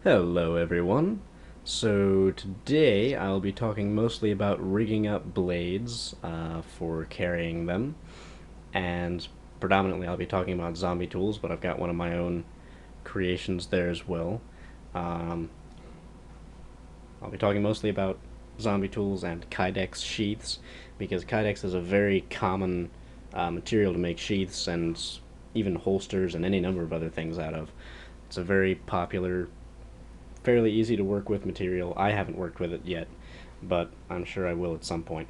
Hello everyone. So today I'll be talking mostly about rigging up blades for carrying them, and predominantly I'll be talking about zombie tools, but I've got one of my own creations there as well. Um, I'll be talking mostly about zombie tools and kydex sheaths, because kydex is a very common material to make sheaths and even holsters and any number of other things out of. It's a very popular, fairly easy to work with material. I haven't worked with it yet, but I'm sure I will at some point.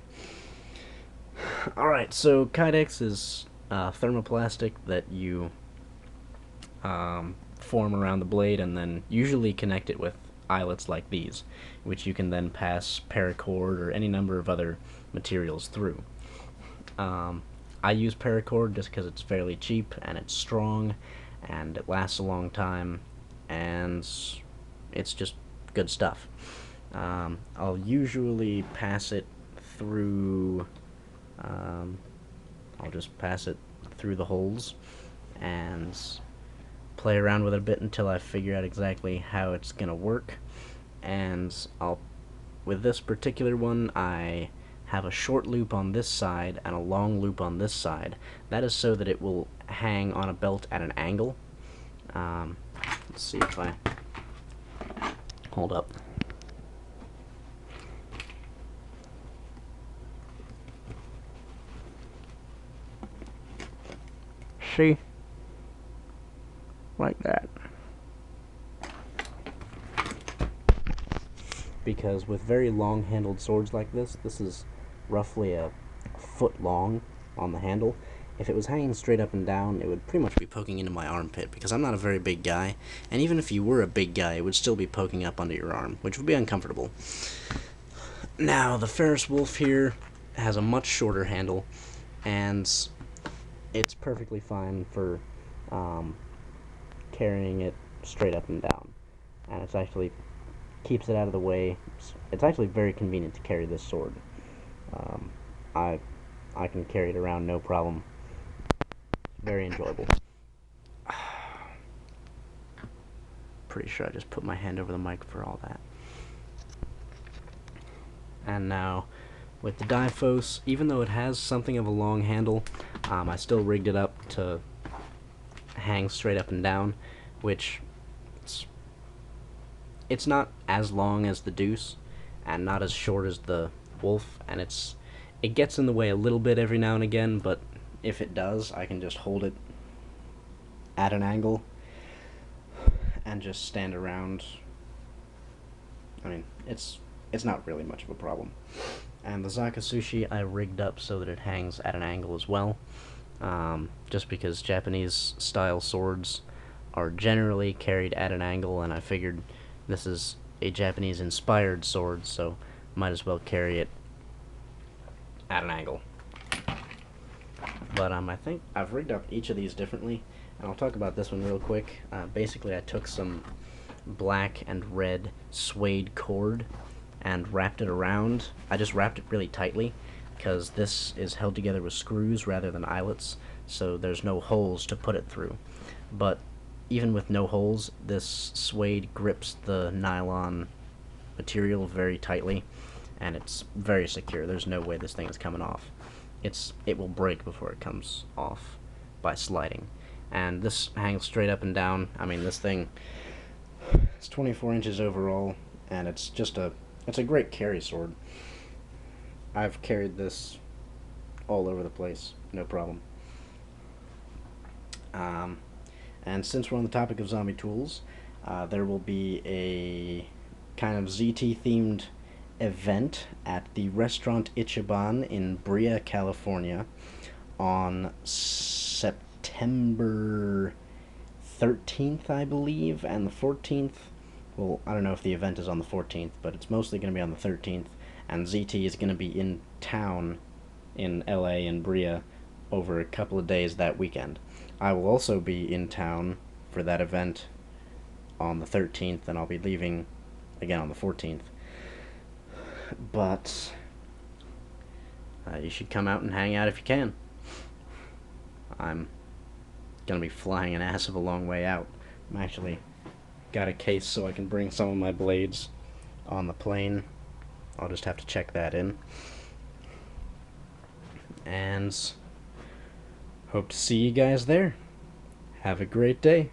Alright, so kydex is thermoplastic that you form around the blade and then usually connect it with eyelets like these, which you can then pass paracord or any number of other materials through. I use paracord just because it's fairly cheap and it's strong and it lasts a long time and it's just good stuff. I'll usually pass it through, I'll just pass it through the holes and play around with it a bit until I figure out exactly how it's going to work. And with this particular one, I have a short loop on this side and a long loop on this side. That is so that it will hang on a belt at an angle. Let's see if I hold up. See? Like that. Because with very long-handled swords like this is roughly a foot long on the handle. If it was hanging straight up and down, it would pretty much be poking into my armpit, because I'm not a very big guy, and even if you were a big guy, it would still be poking up under your arm, which would be uncomfortable. Now, the Ferris Wolf here has a much shorter handle, and it's perfectly fine for carrying it straight up and down, and it's actually keeps it out of the way. It's actually very convenient to carry this sword. I can carry it around no problem. Very enjoyable. Pretty sure I just put my hand over the mic for all that. And now, with the Diphos, even though it has something of a long handle, I still rigged it up to hang straight up and down, which it's not as long as the Deuce, and not as short as the Wolf, and it gets in the way a little bit every now and again, but if it does, I can just hold it at an angle and just stand around. I mean, it's not really much of a problem. And the Zakasushi I rigged up so that it hangs at an angle as well, just because Japanese style swords are generally carried at an angle, and I figured this is a Japanese inspired sword, so might as well carry it at an angle. But I think I've rigged up each of these differently, and I'll talk about this one real quick. Basically, I took some black and red suede cord and wrapped it around. I just wrapped it really tightly, because this is held together with screws rather than eyelets, so there's no holes to put it through. But even with no holes, this suede grips the nylon material very tightly, and it's very secure. There's no way this thing is coming off. It will break before it comes off by sliding. And this hangs straight up and down. I mean, this thing is 24 inches overall, and it's a great carry sword. I've carried this all over the place, no problem. And since we're on the topic of zombie tools, there will be a kind of ZT themed event at the Restaurant Ichiban in Brea, California on September 13th, I believe, and the 14th. Well, I don't know if the event is on the 14th, but it's mostly going to be on the 13th, and ZT is going to be in town in LA and Brea over a couple of days that weekend. I will also be in town for that event on the 13th, and I'll be leaving again on the 14th. But you should come out and hang out if you can. I'm gonna be flying an ass of a long way out. I'm actually got a case so I can bring some of my blades on the plane. I'll just have to check that in. And hope to see you guys there. Have a great day.